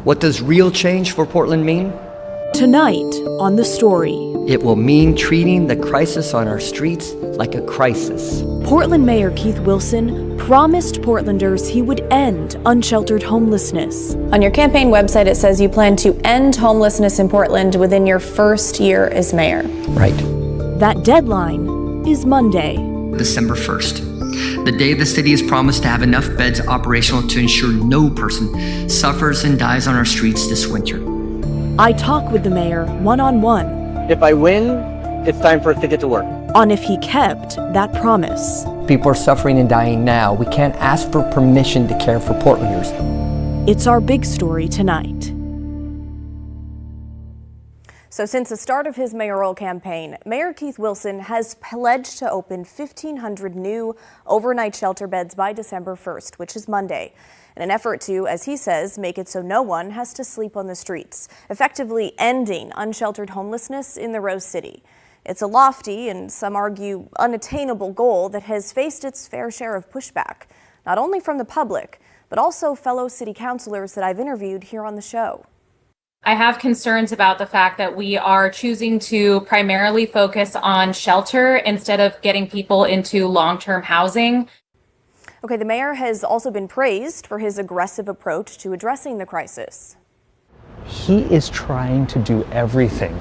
What does real change for Portland mean? Tonight on The Story. It will mean treating the crisis on our streets like a crisis. Portland Mayor Keith Wilson promised Portlanders he would end unsheltered homelessness. On your campaign website, it says you plan to end homelessness in Portland within your first year as mayor. Right. That deadline is Monday. December 1st, the day the city has promised to have enough beds operational to ensure no person suffers and dies on our streets this winter. I talk with the mayor one-on-one If I win, it's time for us to get to work. on if he kept that promise. People are suffering and dying now. We can't ask for permission to care for Portlanders. It's our big story tonight. So since the start of his mayoral campaign, Mayor Keith Wilson has pledged to open 1,500 new overnight shelter beds by December 1st, which is Monday, in an effort to, as he says, make it so no one has to sleep on the streets, effectively ending unsheltered homelessness in the Rose City. It's a lofty and some argue unattainable goal that has faced its fair share of pushback, not only from the public, but also fellow city councilors that I've interviewed here on the show. I have concerns about the fact that we are choosing to primarily focus on shelter instead of getting people into long-term housing. Okay, the mayor has also been praised for his aggressive approach to addressing the crisis. He is trying to do everything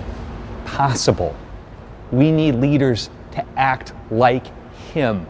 possible. We need leaders to act like him.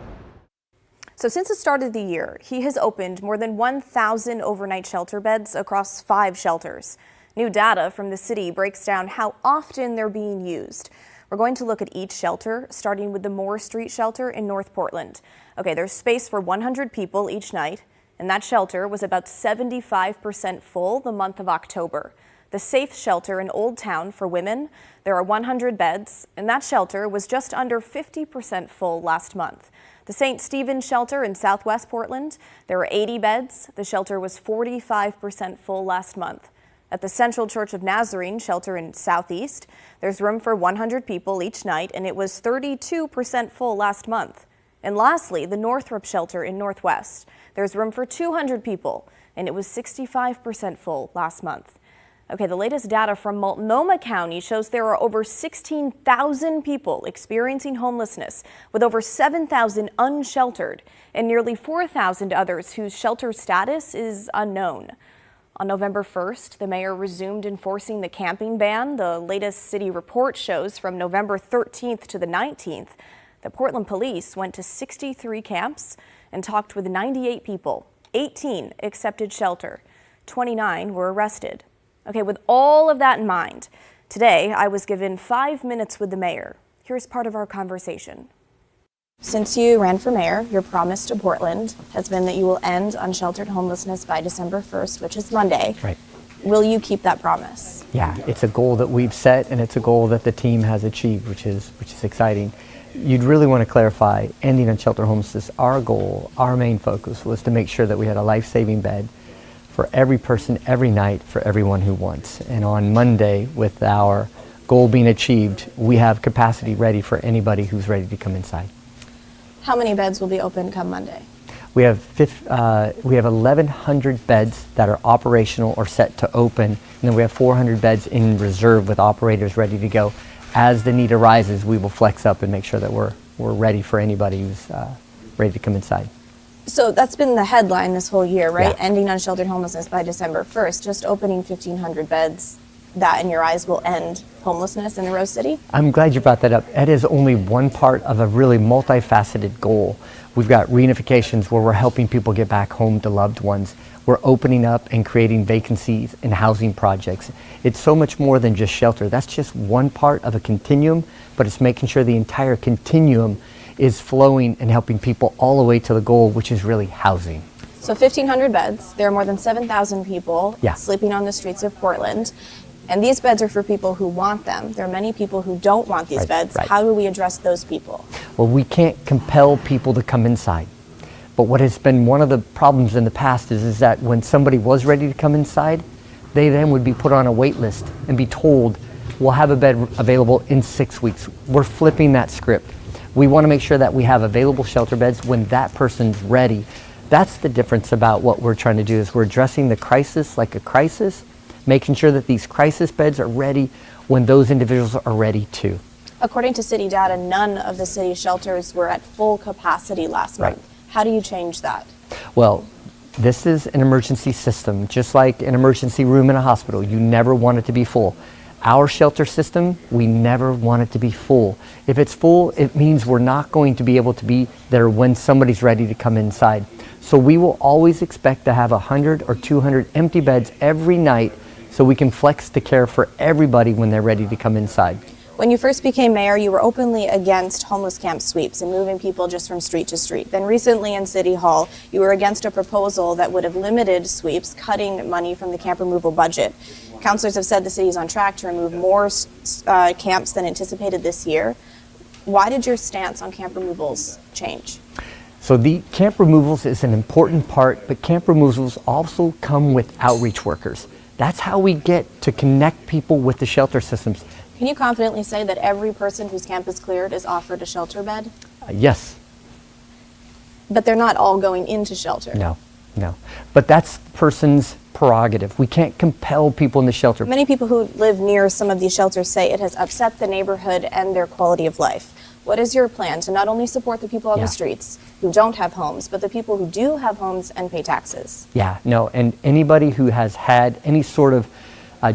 So since the start of the year, he has opened more than 1,000 overnight shelter beds across 5 shelters. New data from the city breaks down how often they're being used. We're going to look at each shelter, starting with the Moore Street shelter in North Portland. Okay, there's space for 100 people each night, and that shelter was about 75% full the month of October. The Safe shelter in Old Town for women, there are 100 beds, and that shelter was just under 50% full last month. The St. Stephen's shelter in Southwest Portland, there were 80 beds. The shelter was 45% full last month. At the Central Church of Nazarene shelter in Southeast, there's room for 100 people each night, and it was 32% full last month. And lastly, the Northrop shelter in Northwest, there's room for 200 people, and it was 65% full last month. Okay, the latest data from Multnomah County shows there are over 16,000 people experiencing homelessness, with over 7,000 unsheltered, and nearly 4,000 others whose shelter status is unknown. On November 1st, the mayor resumed enforcing the camping ban. The latest city report shows from November 13th to the 19th, the Portland police went to 63 camps and talked with 98 people. 18 accepted shelter. 29 were arrested. Okay, with all of that in mind, today I was given 5 minutes with the mayor. Here's part of our conversation. Since you ran for mayor, your promise to Portland has been that you will end unsheltered homelessness by December 1st, which is Monday. Right. Will you keep that promise? Yeah, it's a goal that we've set, and it's a goal that the team has achieved, which is exciting. You'd really want to clarify ending unsheltered homelessness. Our goal, our main focus was to make sure that we had a life-saving bed for every person, every night, for everyone who wants. And on Monday, with our goal being achieved, we have capacity ready for anybody who's ready to come inside. How many beds will be open come Monday? We have 1,100 beds that are operational or set to open, and then we have 400 beds in reserve with operators ready to go. As the need arises, we will flex up and make sure that we're ready for anybody who's ready to come inside. So that's been the headline this whole year, right? Yeah. Ending unsheltered homelessness by December 1st. Just opening 1,500 beds, that in your eyes will end homelessness in the Rose City? I'm glad you brought that up. That is only one part of a really multifaceted goal. We've got reunifications where we're helping people get back home to loved ones. We're opening up and creating vacancies in housing projects. It's so much more than just shelter. That's just one part of a continuum, but it's making sure the entire continuum is flowing and helping people all the way to the goal, which is really housing. So 1,500 beds. There are more than 7,000 people Yeah. sleeping on the streets of Portland. And these beds are for people who want them. There are many people who don't want these beds. Right. How do we address those people? Well, we can't compel people to come inside. But what has been one of the problems in the past is that when somebody was ready to come inside, they then would be put on a wait list and be told, we'll have a bed available in 6 weeks. We're flipping that script. We want to make sure that we have available shelter beds when that person's ready. That's the difference about what we're trying to do, is we're addressing the crisis like a crisis making sure that these crisis beds are ready when those individuals are ready too. According to city data, none of the city shelters were at full capacity last Right. month. How do you change that? Well, this is an emergency system, just like an emergency room in a hospital. You never want it to be full. Our shelter system, we never want it to be full. If it's full, it means we're not going to be able to be there when somebody's ready to come inside. So we will always expect to have 100 or 200 empty beds every night so we can flex the care for everybody when they're ready to come inside. When you first became mayor, you were openly against homeless camp sweeps and moving people just from street to street. Then recently in City Hall, you were against a proposal that would have limited sweeps, cutting money from the camp removal budget. Councilors have said the city is on track to remove more camps than anticipated this year. Why did your stance on camp removals change? So the camp removals is an important part, but camp removals also come with outreach workers. That's how we get to connect people with the shelter systems. Can you confidently say that every person whose camp is cleared is offered a shelter bed? Yes. But they're not all going into shelter. No. But that's the person's prerogative. We can't compel people in the shelter. Many people who live near some of these shelters say it has upset the neighborhood and their quality of life. What is your plan to not only support the people on the streets who don't have homes, but the people who do have homes and pay taxes? And anybody who has had any sort of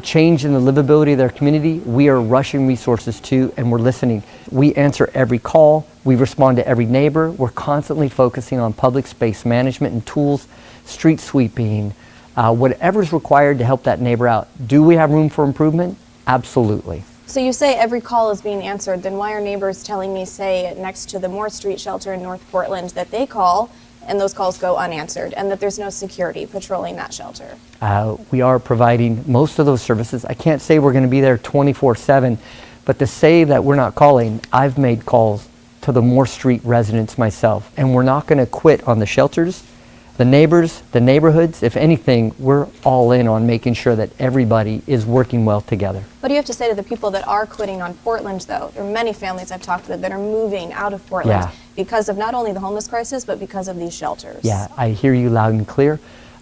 change in the livability of their community, we are rushing resources to, and we're listening. We answer every call, we respond to every neighbor, we're constantly focusing on public space management and tools, street sweeping, whatever's required to help that neighbor out. Do we have room for improvement? Absolutely. So you say every call is being answered, then why are neighbors telling me, say, next to the Moore Street shelter in North Portland, that they call and those calls go unanswered, and that there's no security patrolling that shelter? We are providing most of those services. I can't say we're going to be there 24/7, but to say that we're not calling, I've made calls to the Moore Street residents myself, and we're not going to quit on the shelters, the neighbors, the neighborhoods. If anything, we're all in on making sure that everybody is working well together. What do you have to say to the people that are quitting on Portland, though? There are many families I've talked with that are moving out of Portland because of not only the homeless crisis, but because of these shelters. Yeah, I hear you loud and clear.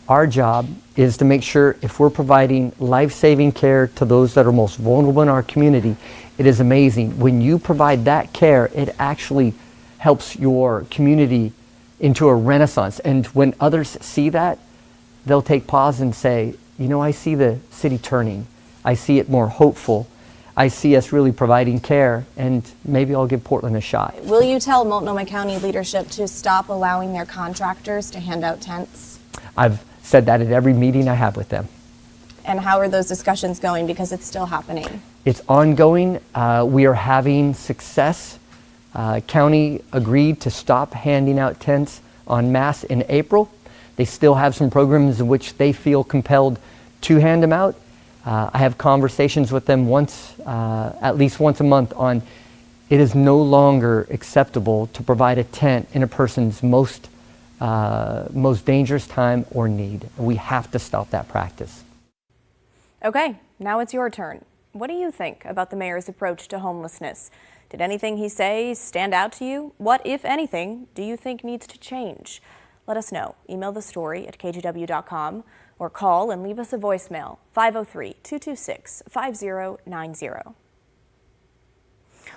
Our job is to make sure if we're providing life-saving care to those that are most vulnerable in our community, it is amazing. When you provide that care, it actually helps your community into a renaissance. And when others see that, they'll take pause and say, you know, I see the city turning. I see it more hopeful. I see us really providing care, and maybe I'll give Portland a shot. Will you tell Multnomah County leadership to stop allowing their contractors to hand out tents? I've said that at every meeting I have with them. And how are those discussions going? Because it's still happening. It's ongoing. We are having success. County agreed to stop handing out tents en masse in April. They still have some programs in which they feel compelled to hand them out. I have conversations with them at least once a month on it is no longer acceptable to provide a tent in a person's most dangerous time or need. We have to stop that practice. Okay, now it's your turn. What do you think about the mayor's approach to homelessness? Did anything he say stand out to you? What, if anything, do you think needs to change? Let us know. Email the story at kgw.com or call and leave us a voicemail, 503-226-5090.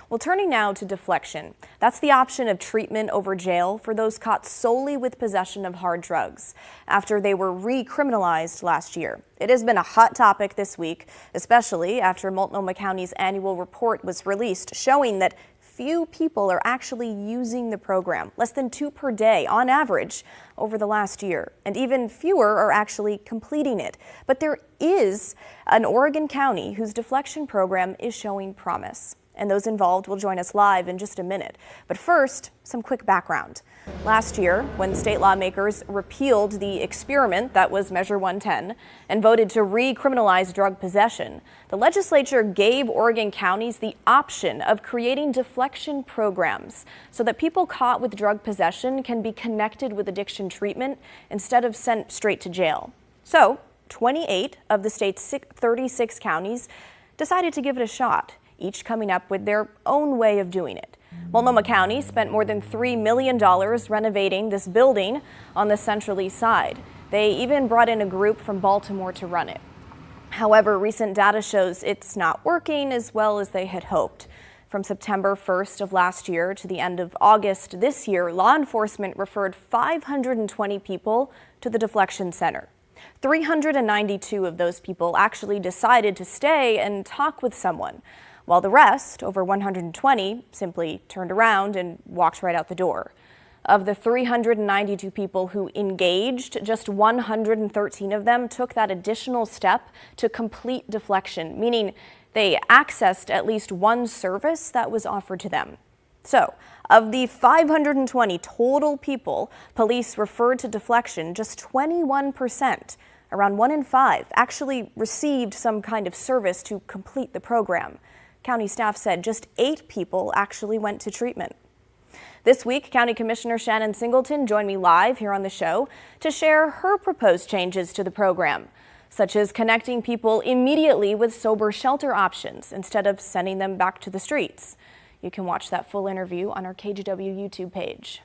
Well, turning now to deflection. That's the option of treatment over jail for those caught solely with possession of hard drugs after they were recriminalized last year. It has been a hot topic this week, especially after Multnomah County's annual report was released showing that few people are actually using the program, less than 2 per day on average over the last year, and even fewer are actually completing it. But there is an Oregon county whose deflection program is showing promise, and those involved will join us live in just a minute. But first, some quick background. Last year, when state lawmakers repealed the experiment that was Measure 110 and voted to recriminalize drug possession, the legislature gave Oregon counties the option of creating deflection programs so that people caught with drug possession can be connected with addiction treatment instead of sent straight to jail. So, 28 of the state's 36 counties decided to give it a shot, each coming up with their own way of doing it. Multnomah County spent more than $3 million renovating this building on the Central East Side. They even brought in a group from Baltimore to run it. However, recent data shows it's not working as well as they had hoped. From September 1st of last year to the end of August this year, law enforcement referred 520 people to the deflection center. 392 of those people actually decided to stay and talk with someone, while the rest, over 120, simply turned around and walked right out the door. Of the 392 people who engaged, just 113 of them took that additional step to complete deflection, meaning they accessed at least one service that was offered to them. So, of the 520 total people police referred to deflection, just 21%, around 1 in 5, actually received some kind of service to complete the program. County staff said just 8 people actually went to treatment. This week, County Commissioner Shannon Singleton joined me live here on the show to share her proposed changes to the program, such as connecting people immediately with sober shelter options instead of sending them back to the streets. You can watch that full interview on our KGW YouTube page.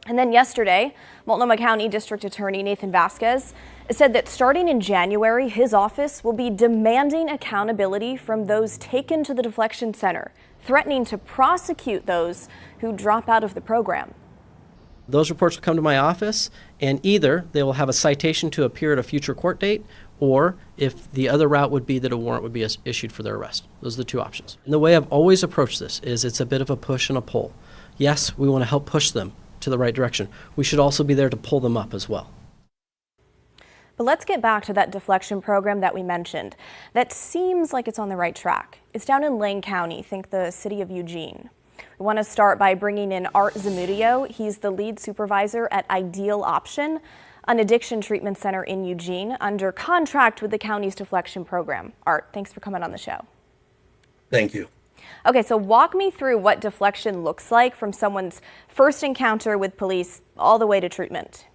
And then yesterday, Multnomah County District Attorney Nathan Vasquez said that starting in January, his office will be demanding accountability from those taken to the deflection center, threatening to prosecute those who drop out of the program. Those reports will come to my office, and either they will have a citation to appear at a future court date, or if the other route would be that a warrant would be issued for their arrest. Those are the two options. And the way I've always approached this is it's a bit of a push and a pull. Yes, we want to help push them to the right direction. We should also be there to pull them up as well. But let's get back to that deflection program that we mentioned. That seems like it's on the right track. It's down in Lane County, think the city of Eugene. We want to start by bringing in Art Zamudio. He's the lead supervisor at Ideal Option, an addiction treatment center in Eugene, under contract with the county's deflection program. Art, thanks for coming on the show. Thank you. Okay, so walk me through what deflection looks like from someone's first encounter with police all the way to treatment.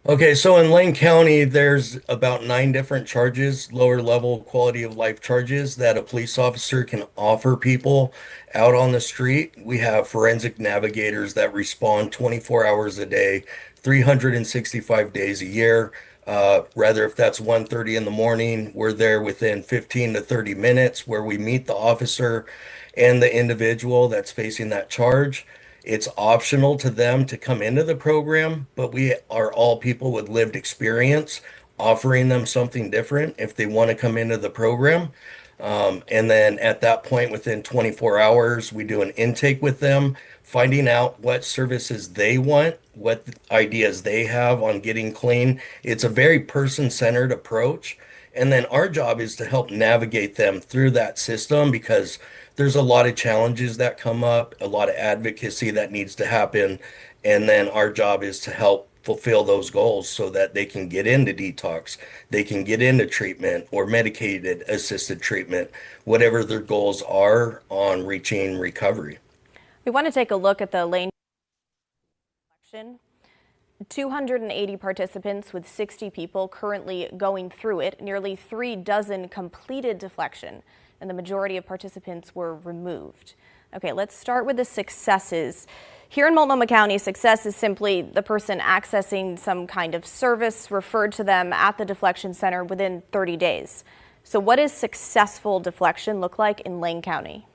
Okay, so in Lane County, there's about 9 different charges, lower level quality of life charges that a police officer can offer people out on the street. We have forensic navigators that respond 24 hours a day, 365 days a year. Rather, if that's 1:30 in the morning, we're there within 15 to 30 minutes where we meet the officer and the individual that's facing that charge. It's optional to them to come into the program, but we are all people with lived experience, offering them something different if they want to come into the program. And then at that point, within 24 hours, we do an intake with them, finding out what services they want, what ideas they have on getting clean. It's a very person-centered approach. And then our job is to help navigate them through that system, because there's a lot of challenges that come up, a lot of advocacy that needs to happen. And then our job is to help fulfill those goals so that they can get into detox, they can get into treatment or medicated assisted treatment, whatever their goals are on reaching recovery. We want to take a look at the Lane election. 280 participants with 60 people currently going through it, nearly 3 dozen completed deflection, and the majority of participants were removed. Okay, let's start with the successes. Here in Multnomah County, success is simply the person accessing some kind of service referred to them at the deflection center within 30 days. So what does successful deflection look like in Lane County?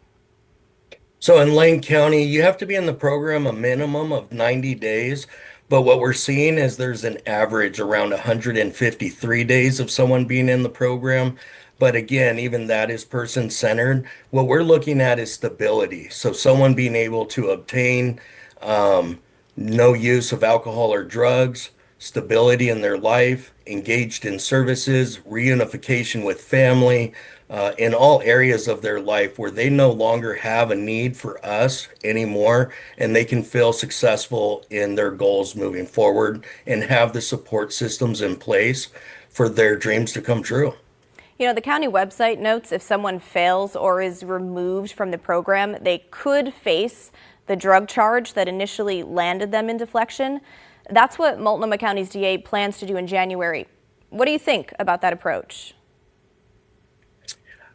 So in Lane County, you have to be in the program a minimum of 90 days. But what we're seeing is there's an average around 153 days of someone being in the program. But again, even that is person-centered. What we're looking at is stability. So someone being able to obtain no use of alcohol or drugs, stability in their life, engaged in services, reunification with family, in all areas of their life where they no longer have a need for us anymore, and they can feel successful in their goals moving forward and have the support systems in place for their dreams to come true. You know, the county website notes if someone fails or is removed from the program, they could face the drug charge that initially landed them in deflection. That's what Multnomah County's DA plans to do in January. What do you think about that approach?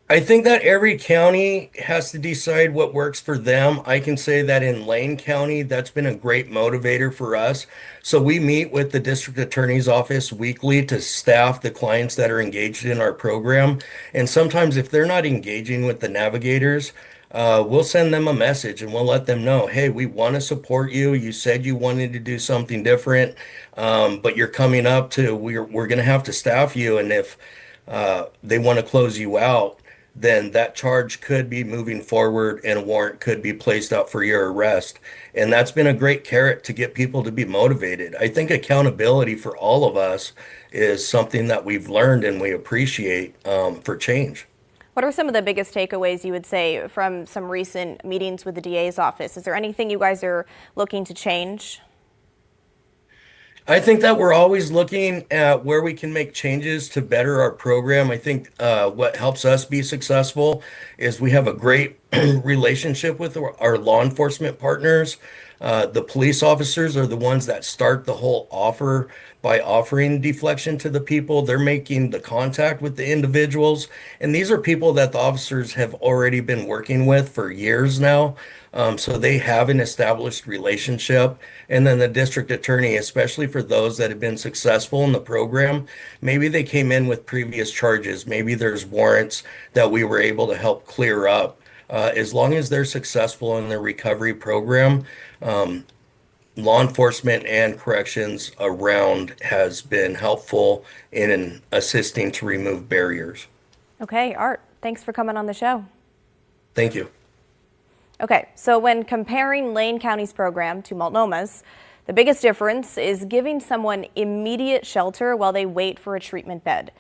I think that every county has to decide what works for them. I can say that in Lane County, that's been a great motivator for us. So we meet with the district attorney's office weekly to staff the clients that are engaged in our program. And sometimes if they're not engaging with the navigators, we'll send them a message and we'll let them know, hey, we want to support you. You said you wanted to do something different, but you're coming up to, we're going to have to staff you. And if they want to close you out, then that charge could be moving forward and a warrant could be placed out for your arrest. And that's been a great carrot to get people to be motivated. I think accountability for all of us is something that we've learned and we appreciate for change. What are some of the biggest takeaways you would say from some recent meetings with the DA's office? Is there anything you guys are looking to change? I think that we're always looking at where we can make changes to better our program. I think what helps us be successful is we have a great relationship with our law enforcement partners. The police officers are the ones that start the whole offer by offering deflection to the people. They're making the contact with the individuals. And these are people that the officers have already been working with for years now. So they have an established relationship. And then the district attorney, especially for those that have been successful in the program, maybe they came in with previous charges. Maybe there's warrants that we were able to help clear up. As long as they're successful in their recovery program, law enforcement and corrections around has been helpful in assisting to remove barriers. Okay, Art, thanks for coming on the show. Thank you. Okay, so when comparing Lane County's program to Multnomah's, the biggest difference is giving someone immediate shelter while they wait for a treatment bed.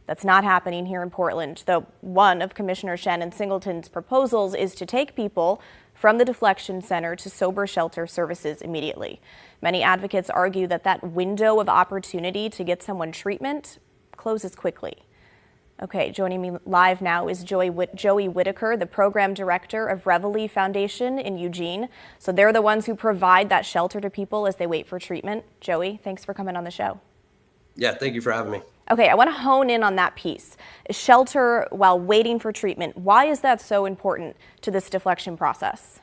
That's not happening here in Portland, though one of Commissioner Shannon Singleton's proposals is to take people from the deflection center to sober shelter services immediately. Many advocates argue that that window of opportunity to get someone treatment closes quickly. Okay, joining me live now is Joey Whitaker, the program director of Reveille Foundation in Eugene. So they're the ones who provide that shelter to people as they wait for treatment. Joey, thanks for coming on the show. Yeah, thank you for having me. Okay, I want to hone in on that piece. Shelter while waiting for treatment. Why is that so important to this deflection process?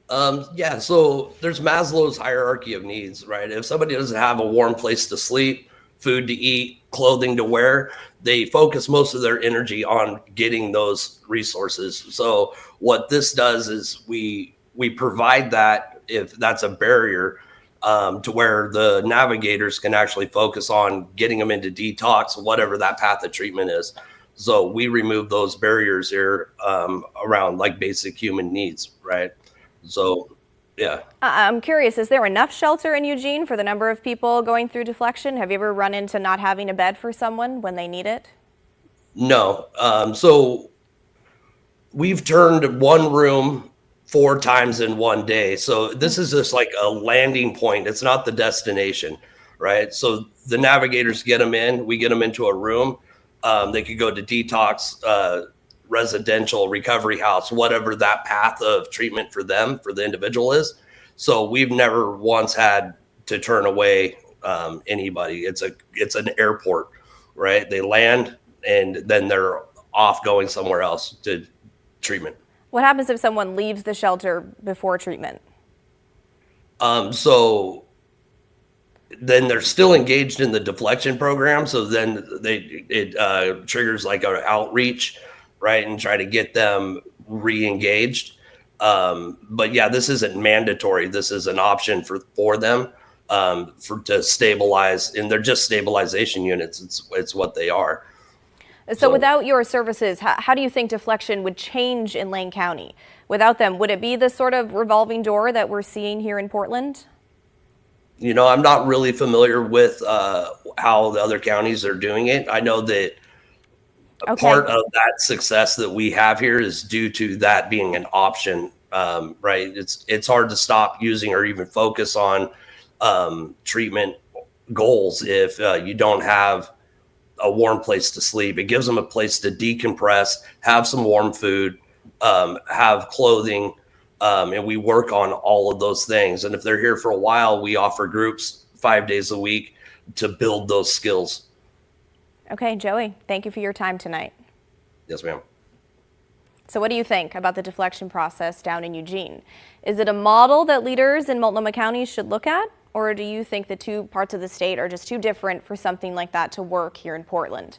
Yeah, so there's Maslow's hierarchy of needs, right? If somebody doesn't have a warm place to sleep, food to eat, clothing to wear, they focus most of their energy on getting those resources. So what this does is we provide that, if that's a barrier, to where the navigators can actually focus on getting them into detox, whatever that path of treatment is. So we remove those barriers here around like basic human needs, right? So, yeah. I'm curious, is there enough shelter in Eugene for the number of people going through deflection? Have you ever run into not having a bed for someone when they need it? No. So we've turned one room 4 times in one day. So this is just like a landing point. It's not the destination, right? So the navigators get them in, we get them into a room. They could go to detox, residential recovery house, whatever that path of treatment for them, for the individual is. So we've never once had to turn away anybody. It's an airport, right? They land and then they're off going somewhere else to treatment. What happens if someone leaves the shelter before treatment? So then they're still engaged in the deflection program. So then it triggers like an outreach, right? And try to get them re-engaged. But yeah, this isn't mandatory. This is an option for them to stabilize, and they're just stabilization units. It's what they are. So without your services, how do you think deflection would change in Lane County? Without them, would it be the sort of revolving door that we're seeing here in Portland? You know, I'm not really familiar with how the other counties are doing it. I know that part of that success that we have here is due to that being an option, right? It's hard to stop using or even focus on treatment goals if you don't have a warm place to sleep. It gives them a place to decompress, have some warm food, have clothing, and we work on all of those things. And if they're here for a while, we offer groups 5 days a week to build those skills. Okay, Joey, thank you for your time tonight. Yes, ma'am. So what do you think about the deflection process down in Eugene? Is it a model that leaders in Multnomah County should look at? Or do you think the two parts of the state are just too different for something like that to work here in Portland?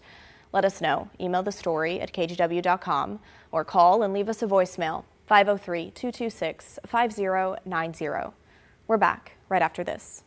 Let us know. Email the story at kgw.com or call and leave us a voicemail, 503-226-5090. We're back right after this.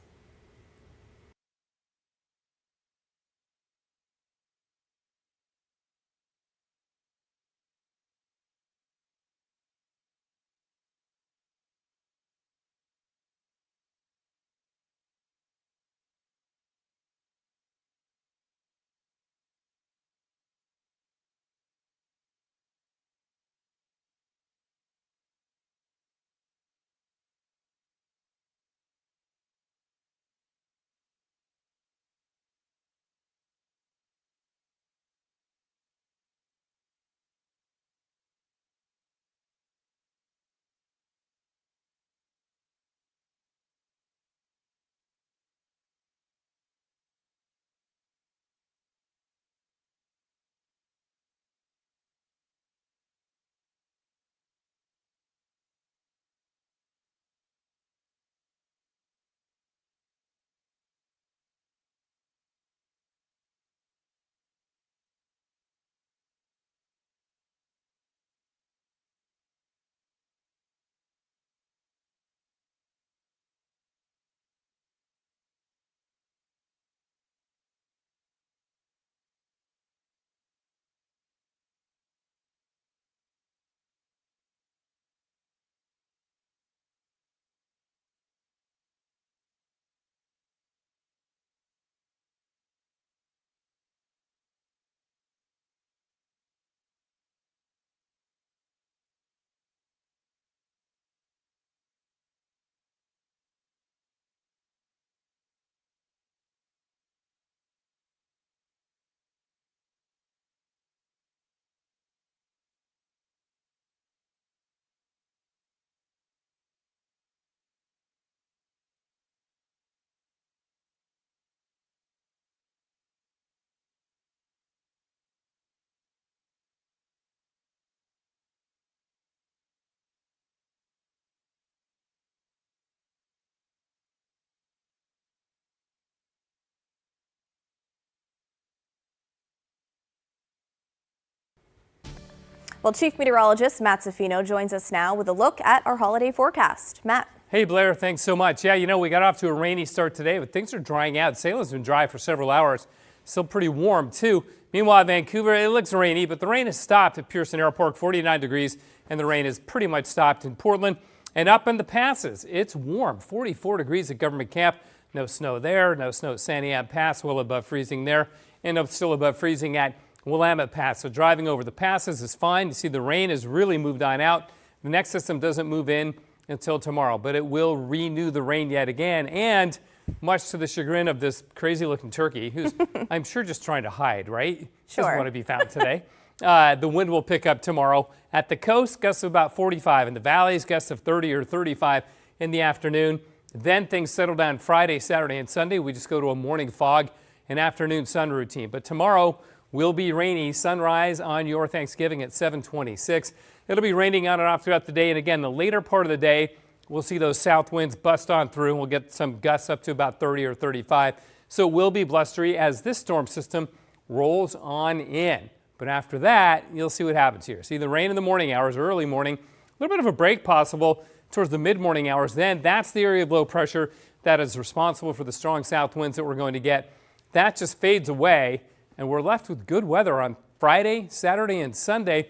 Well, Chief Meteorologist Matt Zaffino joins us now with a look at our holiday forecast. Matt. Hey Blair, thanks so much. Yeah, we got off to a rainy start today, but things are drying out. Salem's been dry for several hours. Still pretty warm too. Meanwhile, Vancouver, it looks rainy, but the rain has stopped at Pearson Airport, 49 degrees, and the rain has pretty much stopped in Portland. And up in the passes, it's warm, 44 degrees at Government Camp. No snow there, no snow at Santiam Pass, well above freezing there, and still above freezing at Willamette Pass. So driving over the passes is fine. You see the rain has really moved on out. The next system doesn't move in until tomorrow, but it will renew the rain yet again, and much to the chagrin of this crazy looking turkey, who's I'm sure just trying to hide, right? Sure. Doesn't want to be found today. The wind will pick up tomorrow. At the coast, gusts of about 45. In the valleys, gusts of 30 or 35 in the afternoon. Then things settle down Friday, Saturday, and Sunday. We just go to a morning fog and afternoon sun routine. But tomorrow will be rainy. Sunrise on your Thanksgiving at 7:26. It'll be raining on and off throughout the day. And again, the later part of the day, we'll see those south winds bust on through. We'll get some gusts up to about 30 or 35. So it will be blustery as this storm system rolls on in. But after that, you'll see what happens here. See the rain in the morning hours, early morning, a little bit of a break possible towards the mid-morning hours. Then that's the area of low pressure that is responsible for the strong south winds that we're going to get. That just fades away, and we're left with good weather on Friday, Saturday, and Sunday.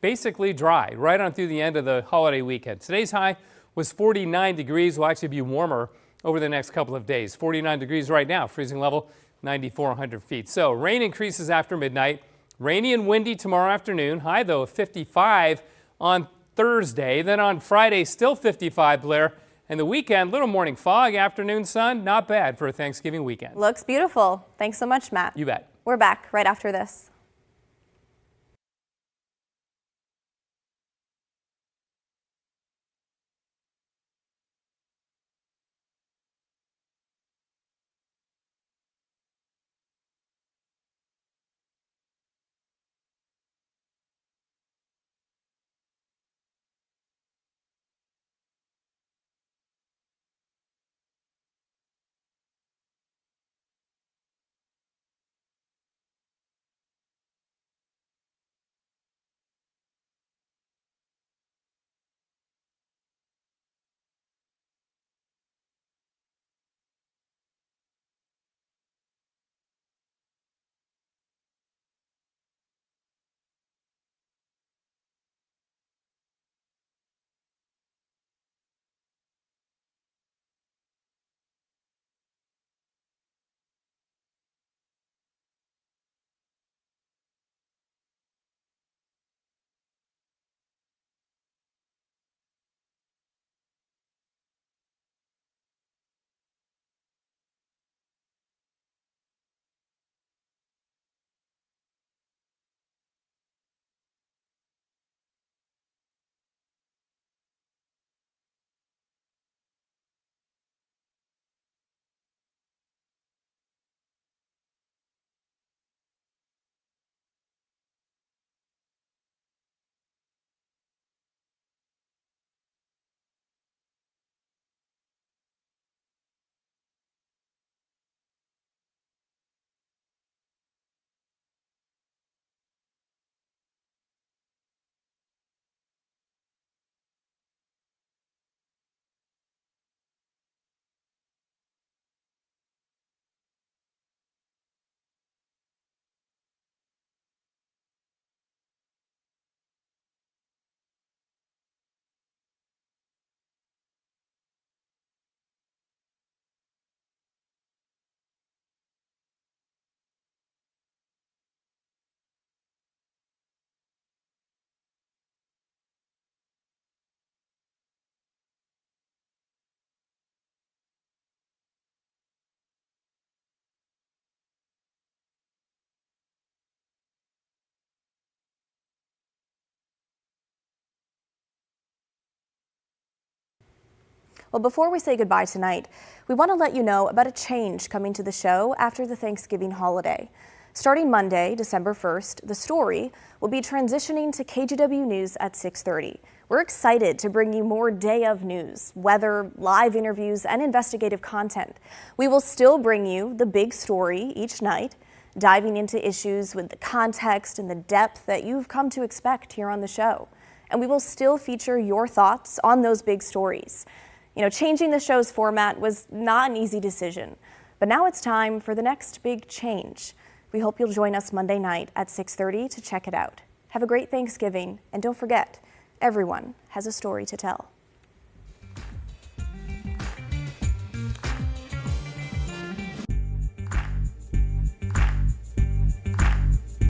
Basically dry right on through the end of the holiday weekend. Today's high was 49 degrees. Will actually be warmer over the next couple of days. 49 degrees right now, freezing level 9,400 feet. So rain increases after midnight. Rainy and windy tomorrow afternoon. High though of 55 on Thursday. Then on Friday, still 55, Blair. And the weekend, little morning fog, afternoon sun. Not bad for a Thanksgiving weekend. Looks beautiful. Thanks so much, Matt. You bet. We're back right after this. Well, before we say goodbye tonight, we want to let you know about a change coming to the show after the Thanksgiving holiday. Starting Monday, December 1st, The Story will be transitioning to KGW News at 6:30. We're excited to bring you more day of news, weather, live interviews, and investigative content. We will still bring you the big story each night, diving into issues with the context and the depth that you've come to expect here on the show. And we will still feature your thoughts on those big stories. You know, changing the show's format was not an easy decision, but now it's time for the next big change. We hope you'll join us Monday night at 6:30 to check it out. Have a great Thanksgiving, and don't forget, everyone has a story to tell.